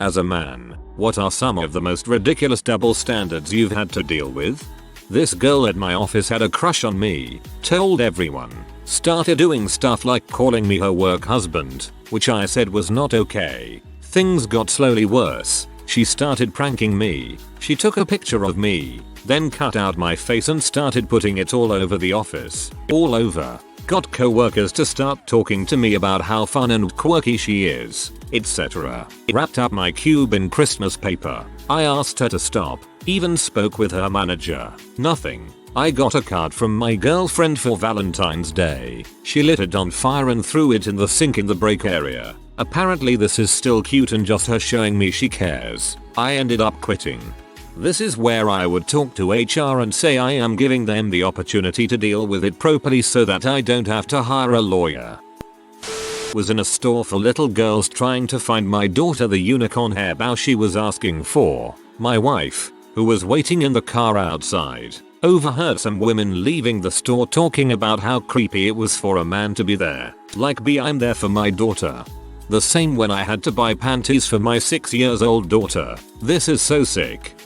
As a man, what are some of the most ridiculous double standards you've had to deal with? This girl at my office had a crush on me, told everyone, started doing stuff like calling me her work husband, which I said was not okay. Things got slowly worse. She started pranking me. She took a picture of me, then cut out my face and started putting it all over the office. All over. Got co-workers to start talking to me about how fun and quirky she is, etc. Wrapped up my cube in Christmas paper. I asked her to stop. Even spoke with her manager. Nothing. I got a card from my girlfriend for Valentine's Day. She lit it on fire and threw it in the sink in the break area. Apparently this is still cute and just her showing me she cares. I ended up quitting. This is where I would talk to HR and say I am giving them the opportunity to deal with it properly so that I don't have to hire a lawyer. Was in a store for little girls trying to find my daughter the unicorn hairband she was asking for. My wife, who was waiting in the car outside, overheard some women leaving the store talking about how creepy it was for a man to be there. Like I'm there for my daughter. The same when I had to buy panties for my 6-year-old daughter. This is so sick.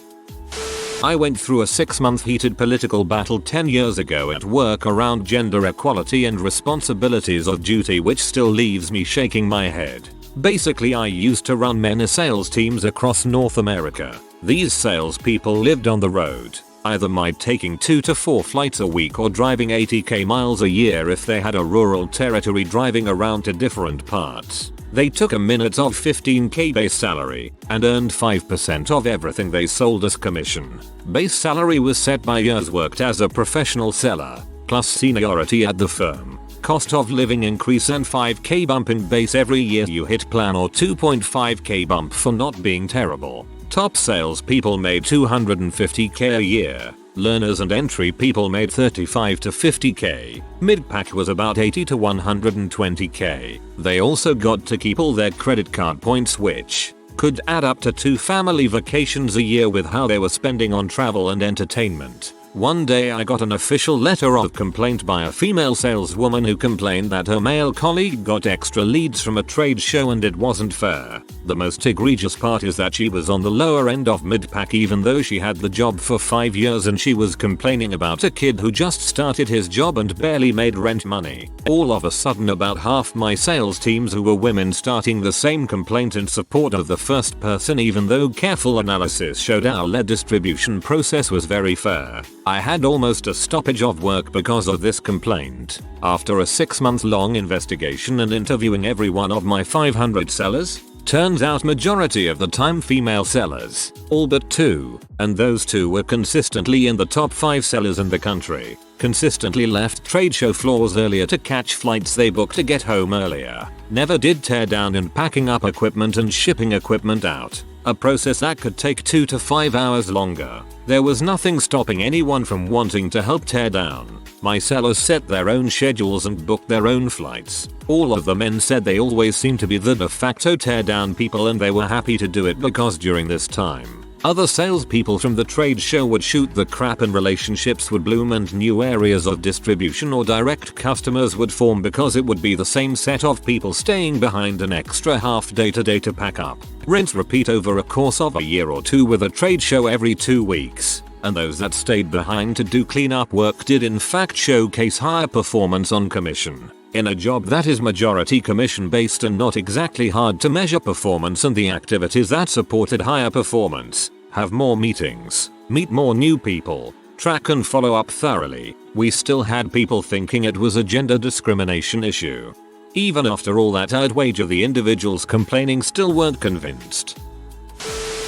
I went through a 6-month heated political battle 10 years ago at work around gender equality and responsibilities of duty, which still leaves me shaking my head. Basically, I used to run many sales teams across North America. These salespeople lived on the road, either taking 2 to 4 flights a week or driving 80k miles a year if they had a rural territory driving around to different parts. They took a minute of 15k base salary and earned 5% of everything they sold as commission. Base salary was set by years worked as a professional seller, plus seniority at the firm. Cost of living increase and 5k bump in base every year you hit plan, or 2.5k bump for not being terrible. Top salespeople made 250k a year. Learners and entry people made 35 to 50k. Mid-pack was about 80 to 120k. They also got to keep all their credit card points, which could add up to 2 family vacations a year with how they were spending on travel and entertainment. One day I got an official letter of complaint by a female saleswoman who complained that her male colleague got extra leads from a trade show and it wasn't fair. The most egregious part is that she was on the lower end of mid-pack even though she had the job for 5 years, and she was complaining about a kid who just started his job and barely made rent money. All of a sudden about half my sales teams who were women starting the same complaint in support of the first person, even though careful analysis showed our lead distribution process was very fair. I had almost a stoppage of work because of this complaint. After a 6-month-long investigation and interviewing every one of my 500 sellers, turns out majority of the time female sellers, all but 2, and those 2 were consistently in the top 5 sellers in the country, consistently left trade show floors earlier to catch flights they booked to get home earlier, never did tear down in packing up equipment and shipping equipment out, a process that could take 2 to 5 hours longer. There was nothing stopping anyone from wanting to help tear down. My sellers set their own schedules and booked their own flights. All of the men said they always seemed to be the de facto tear down people, and they were happy to do it because during this time, other salespeople from the trade show would shoot the crap and relationships would bloom and new areas of distribution or direct customers would form because it would be the same set of people staying behind an extra half day to pack up. Rinse repeat over a course of a year or 2 with a trade show every 2 weeks. And those that stayed behind to do cleanup work did in fact showcase higher performance on commission. In a job that is majority commission based and not exactly hard to measure performance, and the activities that supported higher performance, have more meetings, meet more new people, track and follow up thoroughly, we still had people thinking it was a gender discrimination issue. Even after all that, I'd wager the individuals complaining still weren't convinced.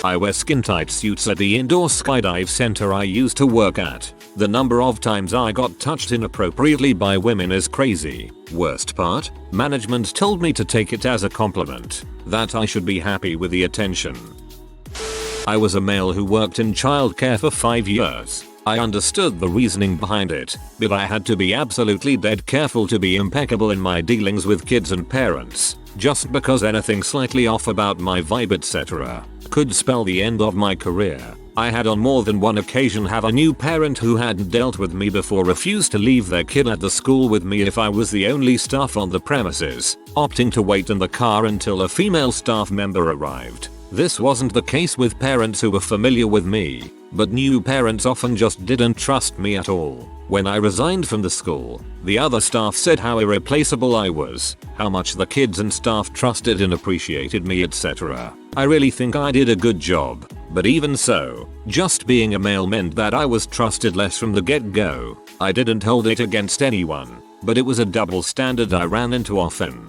I wear skin-tight suits at the indoor skydive center I used to work at. The number of times I got touched inappropriately by women is crazy. Worst part? Management told me to take it as a compliment, that I should be happy with the attention. I was a male who worked in childcare for 5 years. I understood the reasoning behind it, but I had to be absolutely dead careful to be impeccable in my dealings with kids and parents, just because anything slightly off about my vibe etc. could spell the end of my career. I had on more than one occasion have a new parent who hadn't dealt with me before refuse to leave their kid at the school with me if I was the only staff on the premises, opting to wait in the car until a female staff member arrived. This wasn't the case with parents who were familiar with me, but new parents often just didn't trust me at all. When I resigned from the school, the other staff said how irreplaceable I was, how much the kids and staff trusted and appreciated me, etc. I really think I did a good job, but even so, just being a male meant that I was trusted less from the get-go. I didn't hold it against anyone, but it was a double standard I ran into often.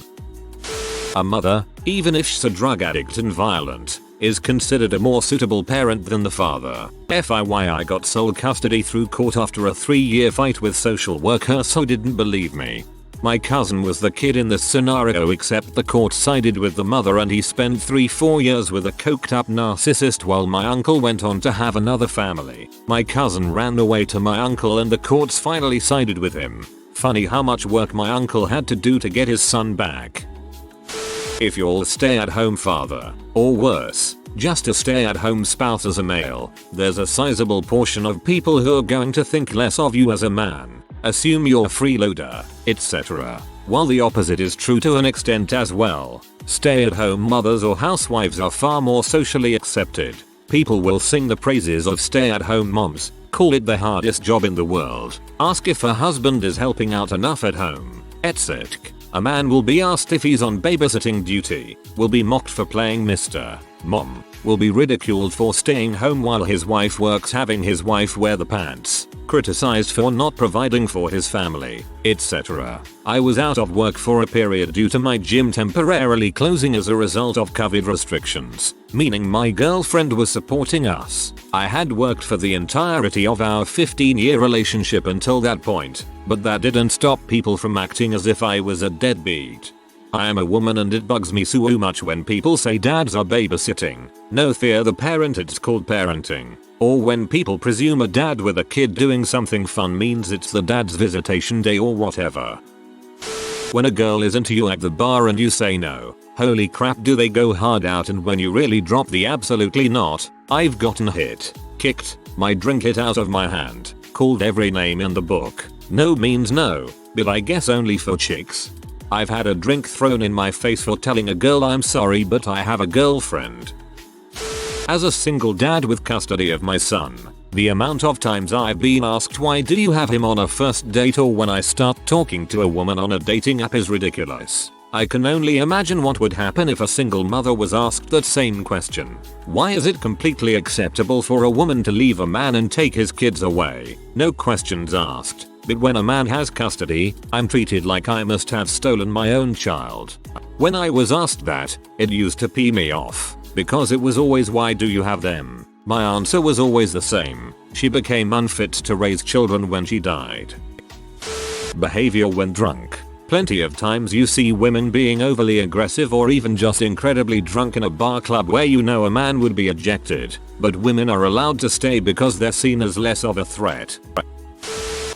A mother, even if she's a drug addict and violent, is considered a more suitable parent than the father. FYI, I got sole custody through court after a 3-year fight with social workers who didn't believe me. My cousin was the kid in this scenario, except the court sided with the mother and he spent 3-4 years with a coked up narcissist while my uncle went on to have another family. My cousin ran away to my uncle and the courts finally sided with him. Funny how much work my uncle had to do to get his son back. If you're a stay-at-home father, or worse, just a stay-at-home spouse as a male, there's a sizable portion of people who are going to think less of you as a man, assume you're a freeloader, etc. While the opposite is true to an extent as well. Stay-at-home mothers or housewives are far more socially accepted. People will sing the praises of stay-at-home moms, call it the hardest job in the world, ask if her husband is helping out enough at home, etc. A man will be asked if he's on babysitting duty, will be mocked for playing Mr. Mom, will be ridiculed for staying home while his wife works, having his wife wear the pants, criticized for not providing for his family, etc. I was out of work for a period due to my gym temporarily closing as a result of COVID restrictions, meaning my girlfriend was supporting us. I had worked for the entirety of our 15-year relationship until that point, but that didn't stop people from acting as if I was a deadbeat. I am a woman and it bugs me so much when people say dads are babysitting. No, fear the parent, it's called parenting. Or when people presume a dad with a kid doing something fun means it's the dad's visitation day or whatever. When a girl is into you at the bar and you say no, holy crap do they go hard out, and when you really drop the absolutely not, I've gotten hit, kicked, my drink hit out of my hand, called every name in the book. No means no, but I guess only for chicks. I've had a drink thrown in my face for telling a girl I'm sorry but I have a girlfriend. As a single dad with custody of my son, the amount of times I've been asked why do you have him on a first date or when I start talking to a woman on a dating app is ridiculous. I can only imagine what would happen if a single mother was asked that same question. Why is it completely acceptable for a woman to leave a man and take his kids away? No questions asked. But when a man has custody, I'm treated like I must have stolen my own child. When I was asked that, it used to pee me off, because it was always why do you have them? My answer was always the same. She became unfit to raise children when she died. Behavior when drunk. Plenty of times you see women being overly aggressive or even just incredibly drunk in a bar club where you know a man would be ejected, but women are allowed to stay because they're seen as less of a threat.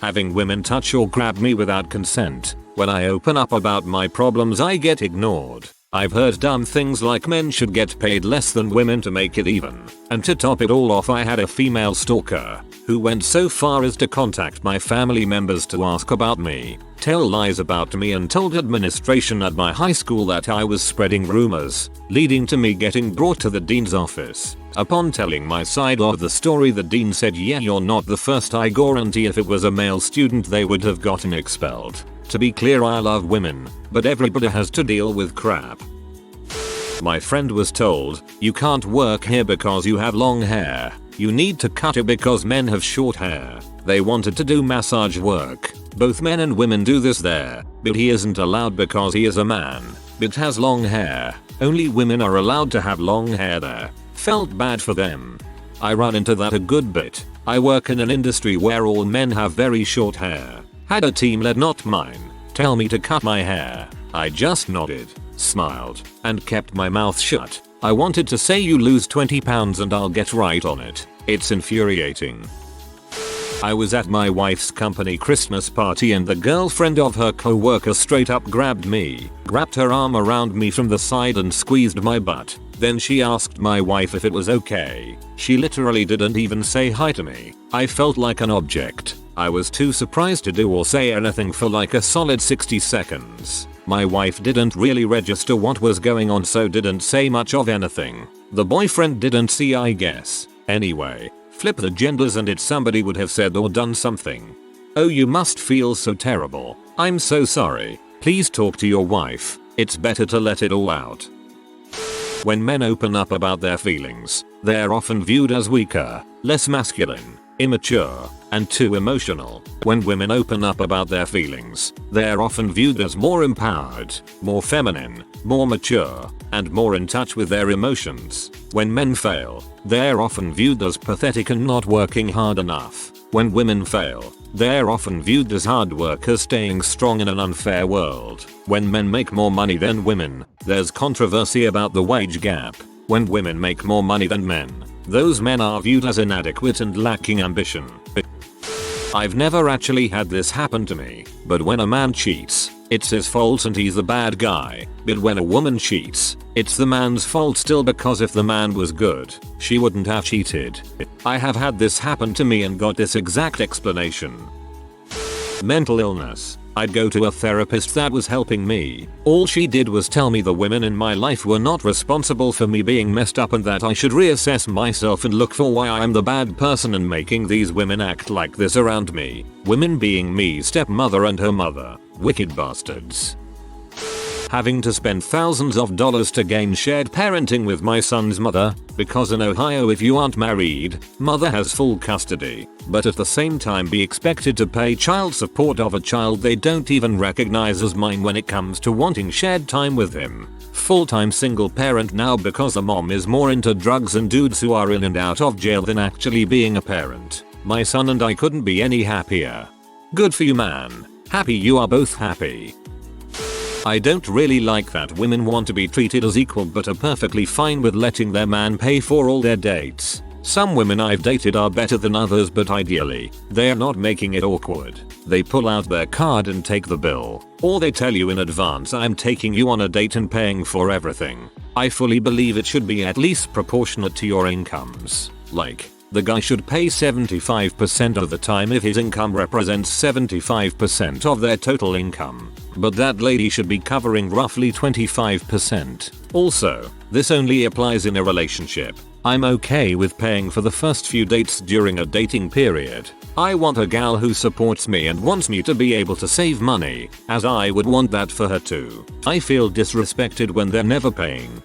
Having women touch or grab me without consent. When I open up about my problems I get ignored. I've heard dumb things like men should get paid less than women to make it even. And to top it all off, I had a female stalker who went so far as to contact my family members to ask about me, tell lies about me, and told administration at my high school that I was spreading rumors, leading to me getting brought to the dean's office. Upon telling my side of the story, the dean said, "Yeah, you're not the first. I guarantee if it was a male student they would have gotten expelled." To be clear, I love women, but everybody has to deal with crap. My friend was told, "You can't work here because you have long hair. You need to cut it because men have short hair." They wanted to do massage work. Both men and women do this there, but he isn't allowed because he is a man, but has long hair. Only women are allowed to have long hair there. Felt bad for them. I run into that a good bit. I work in an industry where all men have very short hair. Had a team lead, not mine, tell me to cut my hair. I just nodded, smiled, and kept my mouth shut. I wanted to say, "You lose 20 pounds and I'll get right on it." It's infuriating. I was at my wife's company Christmas party and the girlfriend of her co-worker straight up grabbed me, wrapped her arm around me from the side and squeezed my butt. Then she asked my wife if it was okay. She literally didn't even say hi to me. I felt like an object. I was too surprised to do or say anything for like a solid 60 seconds. My wife didn't really register what was going on, so didn't say much of anything. The boyfriend didn't see, I guess. Anyway, flip the genders and somebody would have said or done something. Oh, you must feel so terrible. I'm so sorry. Please talk to your wife. It's better to let it all out. When men open up about their feelings, they're often viewed as weaker, less masculine, immature, and too emotional. When women open up about their feelings, they're often viewed as more empowered, more feminine, more mature, and more in touch with their emotions. When men fail, they're often viewed as pathetic and not working hard enough. When women fail, they're often viewed as hard workers staying strong in an unfair world. When men make more money than women, there's controversy about the wage gap. When women make more money than men, those men are viewed as inadequate and lacking ambition. I've never actually had this happen to me, but when a man cheats, it's his fault and he's the bad guy. But when a woman cheats, it's the man's fault still, because if the man was good, she wouldn't have cheated. I have had this happen to me and got this exact explanation. Mental illness. I'd go to a therapist that was helping me. All she did was tell me the women in my life were not responsible for me being messed up and that I should reassess myself and look for why I'm the bad person and making these women act like this around me. Women being me stepmother and her mother. Wicked bastards. Having to spend thousands of dollars to gain shared parenting with my son's mother, because in Ohio if you aren't married, mother has full custody, but at the same time be expected to pay child support of a child they don't even recognize as mine when it comes to wanting shared time with him. Full-time single parent now because the mom is more into drugs and dudes who are in and out of jail than actually being a parent. My son and I couldn't be any happier. Good for you, man. Happy you are both happy. I don't really like that women want to be treated as equal but are perfectly fine with letting their man pay for all their dates. Some women I've dated are better than others, but ideally, they're not making it awkward. They pull out their card and take the bill. Or they tell you in advance, I'm taking you on a date and paying for everything. I fully believe it should be at least proportionate to your incomes. Like, the guy should pay 75% of the time if his income represents 75% of their total income. But that lady should be covering roughly 25%. Also, this only applies in a relationship. I'm okay with paying for the first few dates during a dating period. I want a gal who supports me and wants me to be able to save money, as I would want that for her too. I feel disrespected when they're never paying.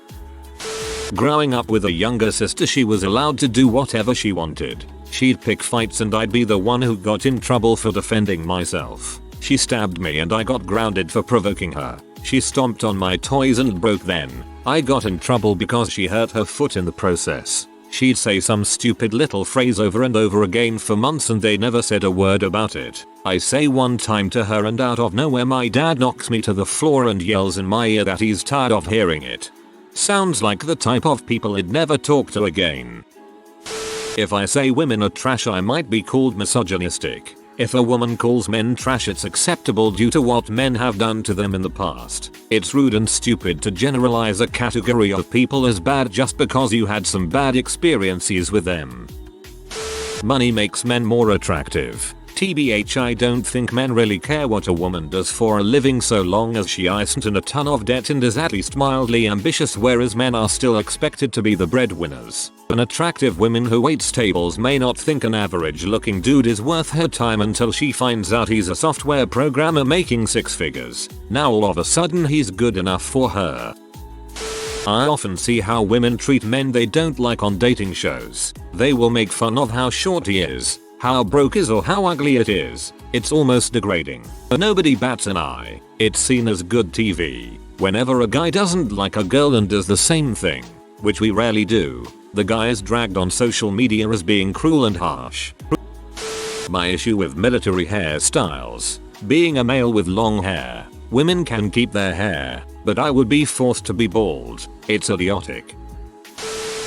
Growing up with a younger sister, she was allowed to do whatever she wanted. She'd pick fights and I'd be the one who got in trouble for defending myself. She stabbed me and I got grounded for provoking her. She stomped on my toys and broke them. I got in trouble because she hurt her foot in the process. She'd say some stupid little phrase over and over again for months and they never said a word about it. I say one time to her and out of nowhere my dad knocks me to the floor and yells in my ear that he's tired of hearing it. Sounds like the type of people I'd never talk to again. If I say women are trash, I might be called misogynistic. If a woman calls men trash, it's acceptable due to what men have done to them in the past. It's rude and stupid to generalize a category of people as bad just because you had some bad experiences with them. Money makes men more attractive. TBH, I don't think men really care what a woman does for a living so long as she isn't in a ton of debt and is at least mildly ambitious, whereas men are still expected to be the breadwinners. An attractive woman who waits tables may not think an average looking dude is worth her time until she finds out he's a software programmer making six figures. Now all of a sudden he's good enough for her. I often see how women treat men they don't like on dating shows. They will make fun of how short he is, how broke is, or how ugly it is. It's almost degrading. But nobody bats an eye. It's seen as good TV. Whenever a guy doesn't like a girl and does the same thing, which we rarely do, the guy is dragged on social media as being cruel and harsh. My issue with military hairstyles. Being a male with long hair, women can keep their hair, but I would be forced to be bald. It's idiotic.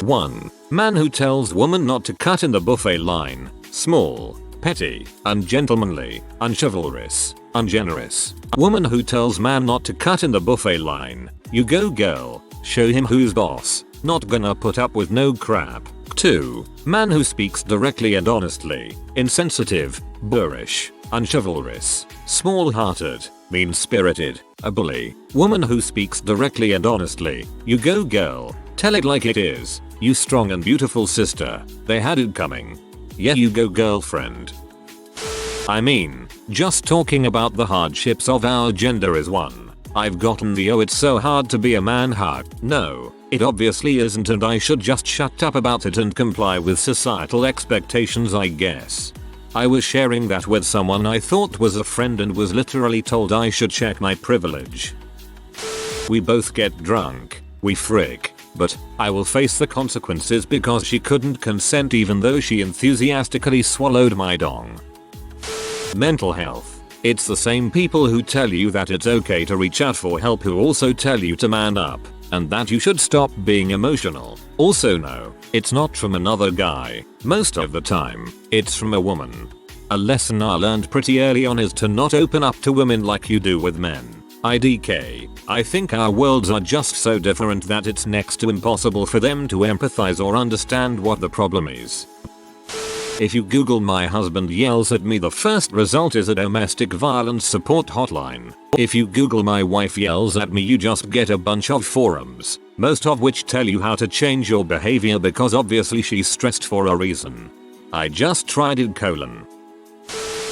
1. Man who tells woman not to cut in the buffet line. Small, petty, ungentlemanly, unchivalrous, ungenerous. Woman who tells man not to cut in the buffet line. You go girl, show him who's boss. Not gonna put up with no crap. 2. Man who speaks directly and honestly. Insensitive, boorish, unchivalrous, small-hearted, mean-spirited, A bully. Woman who speaks directly and honestly. You go girl. Tell it like it is. You strong and beautiful sister. They had it coming. Yeah, you go girlfriend. I mean, just talking about the hardships of our gender is one. I've gotten the "oh it's so hard to be a man" hug. No, it obviously isn't, and I should just shut up about it and comply with societal expectations, I guess. I was sharing that with someone I thought was a friend and was literally told I should check my privilege. We both get drunk. We frick. But I will face the consequences because she couldn't consent even though she enthusiastically swallowed my dong. Mental health. It's the same people who tell you that it's okay to reach out for help who also tell you to man up, and that you should stop being emotional. Also no, it's not from another guy. Most of the time, it's from a woman. A lesson I learned pretty early on is to not open up to women like you do with men. IDK. I think our worlds are just so different that it's next to impossible for them to empathize or understand what the problem is. If you Google "my husband yells at me," the first result is a domestic violence support hotline. If you Google "my wife yells at me," you just get a bunch of forums, most of which tell you how to change your behavior because obviously she's stressed for a reason. I just tried it :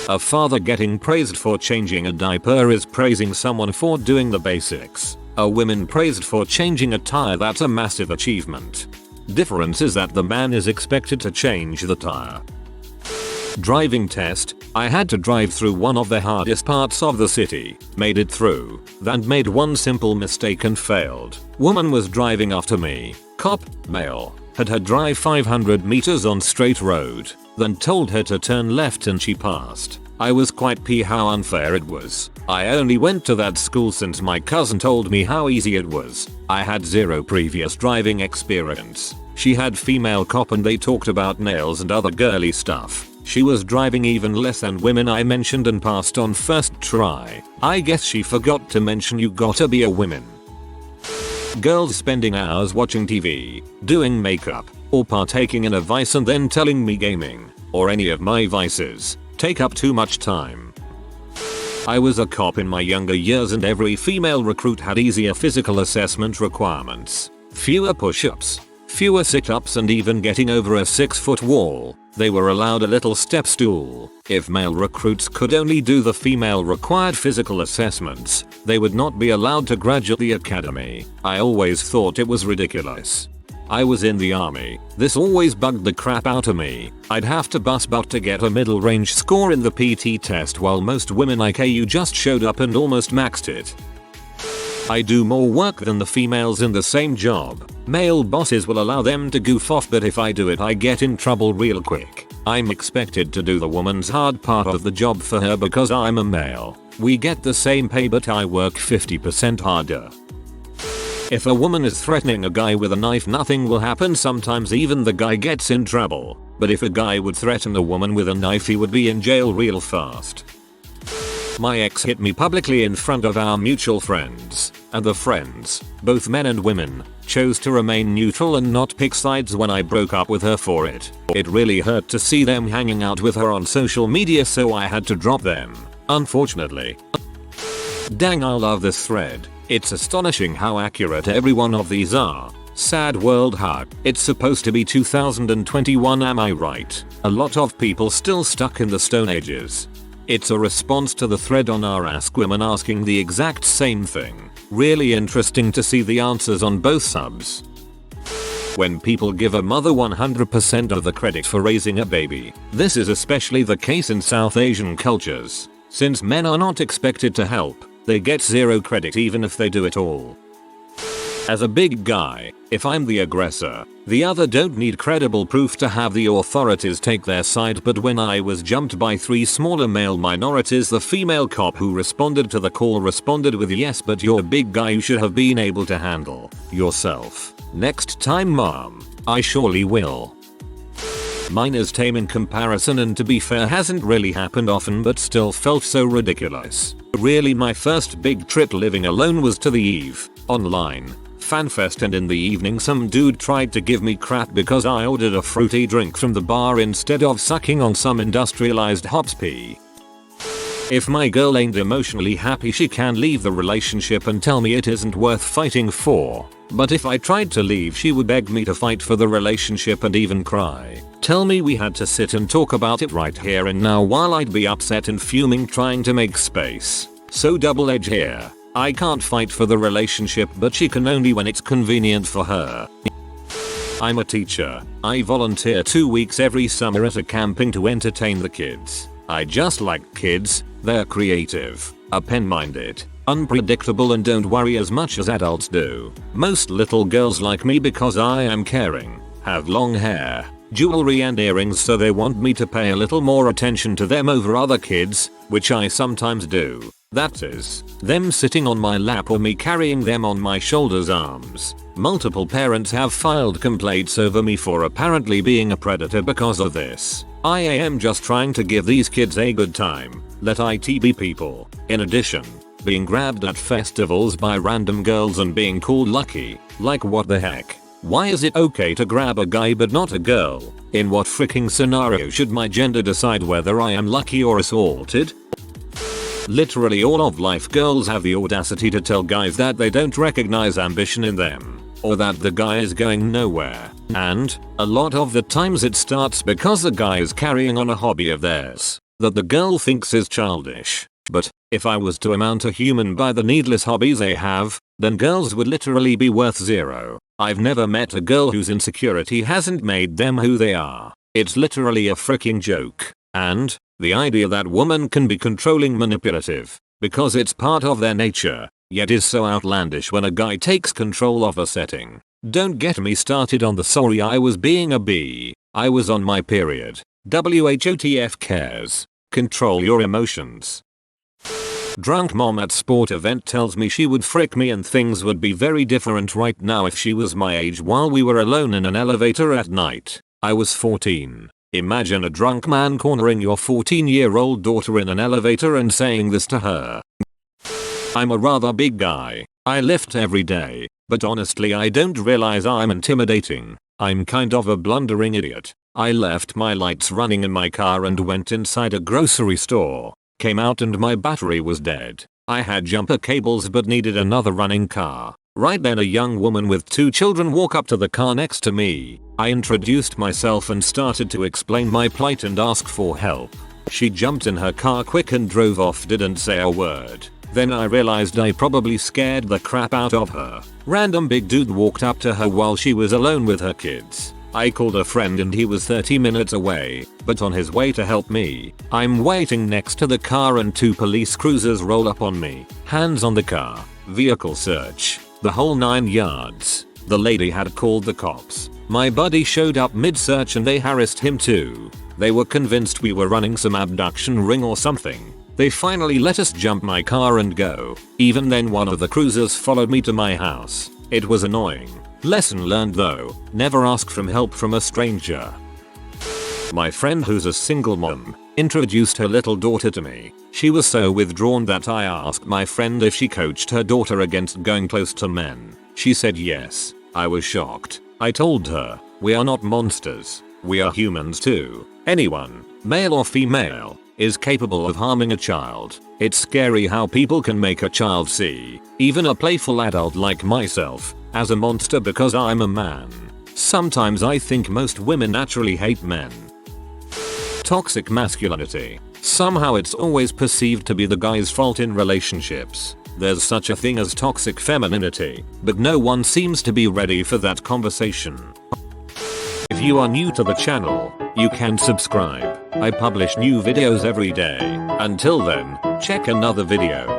a father getting praised for changing a diaper is praising someone for doing the basics. A woman praised for changing a tire, that's a massive achievement. Difference is that the man is expected to change the tire. Driving test. I had to drive through one of the hardest parts of the city. Made it through. Then made one simple mistake and failed. Woman was driving after me. Cop, male. Had her drive 500 meters on straight road. Then told her to turn left and she passed. I was quite pissed how unfair it was. I only went to that school since my cousin told me how easy it was. I had zero previous driving experience. She had female cop and they talked about nails and other girly stuff. She was driving even less than women I mentioned and passed on first try. I guess she forgot to mention you gotta be a woman. Girls spending hours watching TV, doing makeup, or partaking in a vice and then telling me gaming, or any of my vices, take up too much time. I was a cop in my younger years and every female recruit had easier physical assessment requirements. Fewer push-ups, fewer sit-ups, and even getting over a 6-foot wall. They were allowed a little step stool. If male recruits could only do the female required physical assessments, they would not be allowed to graduate the academy. I always thought it was ridiculous. I was in the army. This always bugged the crap out of me. I'd have to bust butt to get a middle range score in the PT test while most women IKU just showed up and almost maxed it. I do more work than the females in the same job. Male bosses will allow them to goof off, but if I do it I get in trouble real quick. I'm expected to do the woman's hard part of the job for her because I'm a male. We get the same pay but I work 50% harder. If a woman is threatening a guy with a knife, nothing will happen. Sometimes even the guy gets in trouble. But if a guy would threaten a woman with a knife, he would be in jail real fast. My ex hit me publicly in front of our mutual friends, and the friends, both men and women, chose to remain neutral and not pick sides when I broke up with her for it. It really hurt to see them hanging out with her on social media, so I had to drop them, unfortunately. Dang, I love this thread. It's astonishing how accurate every one of these are. Sad world hug. It's supposed to be 2021, am I right? A lot of people still stuck in the Stone Ages. It's a response to the thread on our Ask Women asking the exact same thing. Really interesting to see the answers on both subs. When people give a mother 100% of the credit for raising a baby, this is especially the case in South Asian cultures. Since men are not expected to help, they get zero credit even if they do it all. As a big guy, if I'm the aggressor, the other don't need credible proof to have the authorities take their side, but when I was jumped by 3 smaller male minorities, the female cop who responded to the call responded with, "Yes, but you're a big guy, you should have been able to handle yourself. Next time, mom. I surely will." Mine is tame in comparison, and to be fair hasn't really happened often, but still felt so ridiculous. Really, my first big trip living alone was to the Eve online FanFest, and in the evening some dude tried to give me crap because I ordered a fruity drink from the bar instead of sucking on some industrialized hops pee. If my girl ain't emotionally happy, she can leave the relationship and tell me it isn't worth fighting for. But if I tried to leave, she would beg me to fight for the relationship and even cry. Tell me we had to sit and talk about it right here and now while I'd be upset and fuming trying to make space. So double edge here. I can't fight for the relationship, but she can only when it's convenient for her. I'm a teacher. I volunteer 2 weeks every summer at a camping to entertain the kids. I just like kids. They're creative, open-minded, unpredictable, and don't worry as much as adults do. Most little girls like me because I am caring, have long hair, jewelry and earrings, so they want me to pay a little more attention to them over other kids, which I sometimes do. That is, them sitting on my lap or me carrying them on my shoulders, arms. Multiple parents have filed complaints over me for apparently being a predator because of this. I am just trying to give these kids a good time, let it be people. In addition, being grabbed at festivals by random girls and being called lucky, like what the heck? Why is it okay to grab a guy but not a girl? In what freaking scenario should my gender decide whether I am lucky or assaulted? Literally all of life girls have the audacity to tell guys that they don't recognize ambition in them, or that the guy is going nowhere. And, a lot of the times it starts because the guy is carrying on a hobby of theirs that the girl thinks is childish. But, if I was to amount a human by the needless hobbies they have, then girls would literally be worth zero. I've never met a girl whose insecurity hasn't made them who they are. It's literally a freaking joke. And, the idea that women can be controlling, manipulative, because it's part of their nature, yet is so outlandish when a guy takes control of a setting. Don't get me started on the sorry I was being a bee, I was on my period. WHOTF cares. Control your emotions. Drunk mom at sport event tells me she would frick me and things would be very different right now if she was my age while we were alone in an elevator at night. I was 14. Imagine a drunk man cornering your 14-year-old daughter in an elevator and saying this to her. I'm a rather big guy. I lift every day, but honestly I don't realize I'm intimidating. I'm kind of a blundering idiot. I left my lights running in my car and went inside a grocery store. Came out and my battery was dead. I had jumper cables but needed another running car. Right then a young woman with 2 children walk up to the car next to me. I introduced myself and started to explain my plight and ask for help. She jumped in her car quick and drove off, didn't say a word. Then I realized I probably scared the crap out of her. Random big dude walked up to her while she was alone with her kids. I called a friend and he was 30 minutes away, but on his way to help me. I'm waiting next to the car and 2 police cruisers roll up on me. Hands on the car, vehicle search, the whole 9 yards. The lady had called the cops. My buddy showed up mid-search and they harassed him too. They were convinced we were running some abduction ring or something. They finally let us jump my car and go. Even then one of the cruisers followed me to my house. It was annoying. Lesson learned though, never ask for help from a stranger. My friend who's a single mom introduced her little daughter to me. She was so withdrawn that I asked my friend if she coached her daughter against going close to men. She said yes. I was shocked. I told her, we are not monsters. We are humans too. Anyone, male or female, is capable of harming a child. It's scary how people can make a child see, even a playful adult like myself, as a monster because I'm a man. Sometimes I think most women naturally hate men. Toxic masculinity. Somehow it's always perceived to be the guy's fault in relationships. There's such a thing as toxic femininity, but no one seems to be ready for that conversation. If you are new to the channel, you can subscribe. I publish new videos every day. Until then, check another video.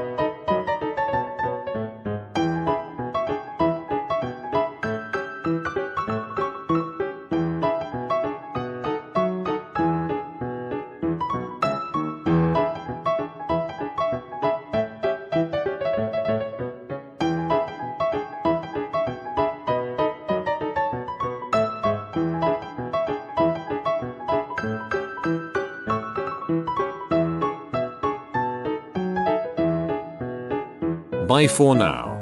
Bye for now.